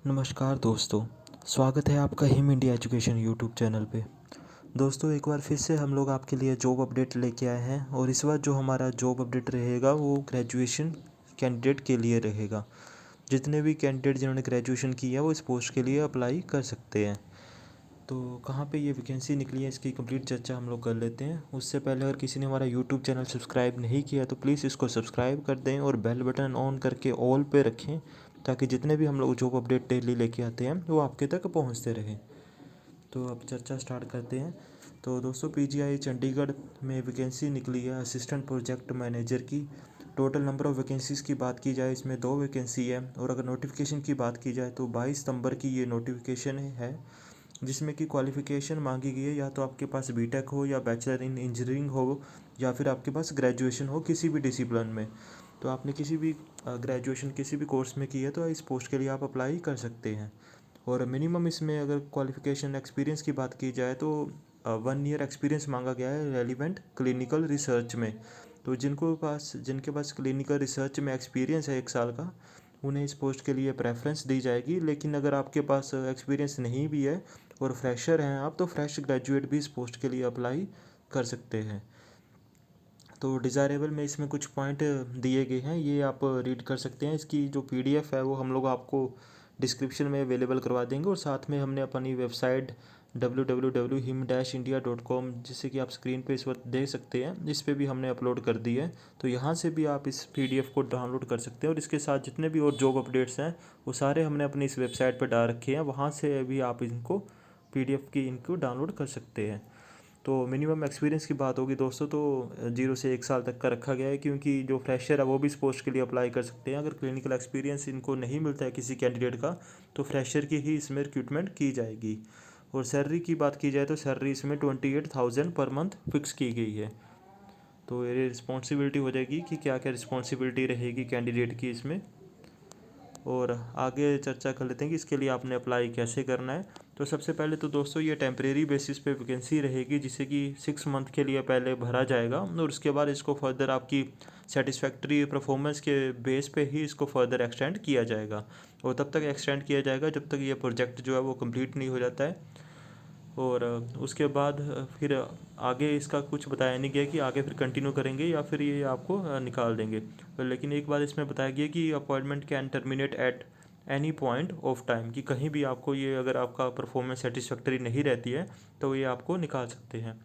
नमस्कार दोस्तों, स्वागत है आपका him India education YouTube channel पे। दोस्तों, एक बार फिर से हम लोग आपके लिए जॉब अपडेट लेके आए हैं और इस बार जो हमारा जॉब अपडेट रहेगा वो ग्रेजुएशन कैंडिडेट के लिए रहेगा। जितने भी कैंडिडेट जिन्होंने ग्रेजुएशन किया है वो इस पोस्ट के लिए अप्लाई कर सकते हैं। तो कहाँ पे ये वैकेंसी निकली है इसकी कंप्लीट चर्चा हम लोग कर लेते हैं। उससे पहले अगर किसी ने हमारा यूट्यूब चैनल सब्सक्राइब नहीं किया तो प्लीज़ इसको सब्सक्राइब कर दें और बेल बटन ऑन करके ऑल पे रखें, ताकि जितने भी हम लोग जॉब अपडेट डेली लेके आते हैं वो आपके तक पहुंचते रहें। तो अब चर्चा स्टार्ट करते हैं। तो दोस्तों, पीजीआई चंडीगढ़ में वैकेंसी निकली है असिस्टेंट प्रोजेक्ट मैनेजर की। टोटल नंबर ऑफ़ वैकेंसीज़ की बात की जाए, इसमें 2 वैकेंसी है और अगर नोटिफिकेशन की बात की जाए तो 22 सितंबर की ये नोटिफिकेशन है, जिसमें कि क्वालिफ़िकेशन मांगी गई है या तो आपके पास बीटेक हो या बैचलर इन इंजीनियरिंग हो या फिर आपके पास ग्रेजुएशन हो किसी भी डिसिप्लिन में। तो आपने किसी भी ग्रेजुएशन किसी भी कोर्स में की है तो इस पोस्ट के लिए आप अप्लाई कर सकते हैं। और मिनिमम इसमें अगर क्वालिफ़िकेशन एक्सपीरियंस की बात की जाए तो 1 ईयर एक्सपीरियंस मांगा गया है रेलिवेंट क्लिनिकल रिसर्च में। तो जिनके पास क्लिनिकल रिसर्च में एक्सपीरियंस है 1 साल का, उन्हें इस पोस्ट के लिए प्रेफरेंस दी जाएगी। लेकिन अगर आपके पास एक्सपीरियंस नहीं भी है और फ्रेशर हैं आप, तो फ्रेश ग्रेजुएट भी इस पोस्ट के लिए अप्लाई कर सकते हैं। तो डिज़ायरेबल में इसमें कुछ पॉइंट दिए गए हैं, ये आप रीड कर सकते हैं। इसकी जो पीडीएफ है वो हम लोग आपको डिस्क्रिप्शन में अवेलेबल करवा देंगे और साथ में हमने अपनी वेबसाइट www.him-india.com, जिससे कि आप स्क्रीन पे इस वक्त देख सकते हैं, इस पे भी हमने अपलोड कर दी है। तो यहाँ से भी आप इस पीडीएफ को डाउनलोड कर सकते हैं और इसके साथ जितने भी और जॉब अपडेट्स हैं वो सारे हमने अपनी इस वेबसाइट पर डाल रखे हैं, वहाँ से भी आप इनको पीडीएफ की इनको डाउनलोड कर सकते हैं। तो मिनिमम एक्सपीरियंस की बात होगी दोस्तों, तो 0 से 1 साल तक का रखा गया है, क्योंकि जो फ्रेशर है वो भी इस पोस्ट के लिए अप्लाई कर सकते हैं। अगर क्लिनिकल एक्सपीरियंस इनको नहीं मिलता है किसी कैंडिडेट का, तो फ्रेशर की ही इसमें रिक्रूटमेंट की जाएगी। और सैलरी की बात की जाए तो सैलरी इसमें 28,000 पर मंथ फिक्स की गई है। तो ये रिस्पॉन्सिबिलिटी हो जाएगी कि क्या क्या रिस्पॉन्सिबिलिटी रहेगी कैंडिडेट की इसमें। और आगे चर्चा कर लेते हैं कि इसके लिए आपने अप्लाई कैसे करना है। तो सबसे पहले तो दोस्तों, ये टेम्परेरी बेसिस पे वैकेंसी रहेगी, जिसे कि 6 मंथ के लिए पहले भरा जाएगा और उसके बाद इसको फर्दर आपकी सेटिस्फैक्ट्री परफॉर्मेंस के बेस पे ही इसको फर्दर एक्सटेंड किया जाएगा। और तब तक एक्सटेंड किया जाएगा जब तक ये प्रोजेक्ट जो है वो कंप्लीट नहीं हो जाता है। और उसके बाद फिर आगे इसका कुछ बताया नहीं गया कि आगे फिर कंटिन्यू करेंगे या फिर ये आपको निकाल देंगे। लेकिन एक बार इसमें बताया गया कि appointment can terminate at any point of time, कि कहीं भी आपको ये अगर आपका परफॉर्मेंस सेटिस्फैक्टरी नहीं रहती है तो ये आपको निकाल सकते हैं।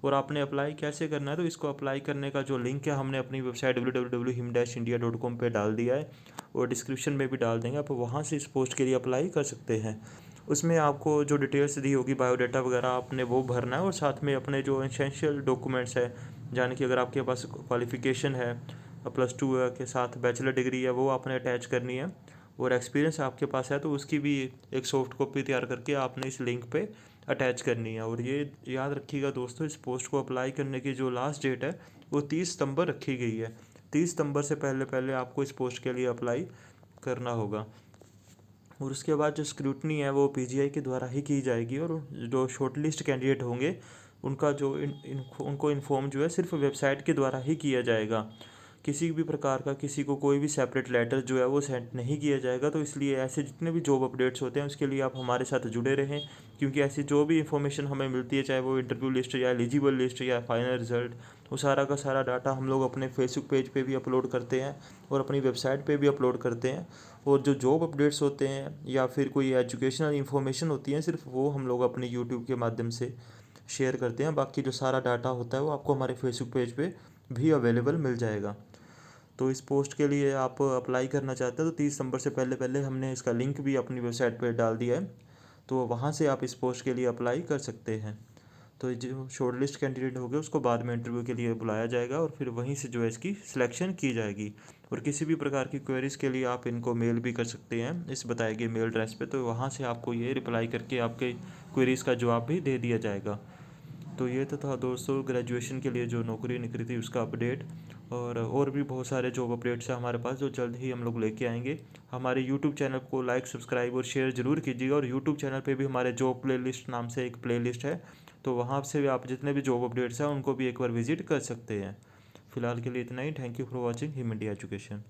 और आपने अप्लाई कैसे करना है, तो इसको अप्लाई करने का जो लिंक है हमने अपनी वेबसाइट www.him-india.com पे डाल दिया है और डिस्क्रिप्शन में भी डाल देंगे, आप वहाँ से इस पोस्ट के लिए अप्लाई कर सकते हैं। उसमें आपको जो डिटेल्स दी होगी, बायोडाटा वगैरह, आपने वो भरना है और साथ में अपने जो एसेंशियल डॉक्यूमेंट्स है, यानी कि अगर आपके पास क्वालिफ़िकेशन है +2 के साथ बैचलर डिग्री है, वो आपने अटैच करनी है। और एक्सपीरियंस आपके पास है तो उसकी भी एक सॉफ्ट कॉपी तैयार करके आपने इस लिंक पे अटैच करनी है। और ये याद रखिएगा दोस्तों, इस पोस्ट को अप्लाई करने की जो लास्ट डेट है वो 30 सितंबर रखी गई है। 30 सितंबर से पहले पहले आपको इस पोस्ट के लिए अप्लाई करना होगा। और उसके बाद जो स्क्रूटनी है वो पीजीआई के द्वारा ही की जाएगी और जो शॉर्टलिस्ट कैंडिडेट होंगे उनका जो उनको इन्फॉर्म जो है सिर्फ वेबसाइट के द्वारा ही किया जाएगा। किसी भी प्रकार का किसी को कोई भी सेपरेट लेटर जो है वो सेंड नहीं किया जाएगा। तो इसलिए ऐसे जितने भी जॉब अपडेट्स होते हैं उसके लिए आप हमारे साथ जुड़े रहें, क्योंकि ऐसी जो भी इन्फॉर्मेशन हमें मिलती है, चाहे वो इंटरव्यू लिस्ट या एलिजिबल लिस्ट या फाइनल रिजल्ट, वो सारा का सारा डाटा हम लोग अपने फेसबुक पेज पे भी अपलोड करते हैं और अपनी वेबसाइट पे भी अपलोड करते हैं। और जो जॉब अपडेट्स होते हैं या फिर कोई एजुकेशनल इन्फॉर्मेशन होती है, सिर्फ वो हम लोग अपने यूट्यूब के माध्यम से शेयर करते हैं। बाकी जो सारा डाटा होता है वो आपको हमारे फेसबुक पेज पे भी अवेलेबल मिल जाएगा। तो इस पोस्ट के लिए आप अप्लाई करना चाहते हैं तो 30 सितंबर से पहले पहले हमने इसका लिंक भी अपनी वेबसाइट पर डाल दिया है, तो वहाँ से आप इस पोस्ट के लिए अप्लाई कर सकते हैं। तो जो शॉर्टलिस्ट कैंडिडेट होंगे उसको बाद में इंटरव्यू के लिए बुलाया जाएगा और फिर वहीं से जो है इसकी सिलेक्शन की जाएगी। और किसी भी प्रकार की क्वेरीज़ के लिए आप इनको मेल भी कर सकते हैं इस बताए गए मेल एड्रेस पे, तो वहाँ से आपको ये रिप्लाई करके आपके क्वेरीज़ का जवाब भी दे दिया जाएगा। तो ये तो था दोस्तों ग्रेजुएशन के लिए जो नौकरी निकली थी उसका अपडेट। और भी बहुत सारे जॉब अपडेट्स हैं हमारे पास जो जल्द ही हम लोग लेके आएंगे। हमारे यूट्यूब चैनल को लाइक, सब्सक्राइब और शेयर ज़रूर कीजिएगा। और यूट्यूब चैनल पे भी हमारे जॉब प्लेलिस्ट नाम से एक प्लेलिस्ट है, तो वहाँ से भी आप जितने भी जॉब अपडेट्स हैं उनको भी एक बार विजिट कर सकते हैं। फ़िलहाल के लिए इतना ही। Thank you for watching Him India education.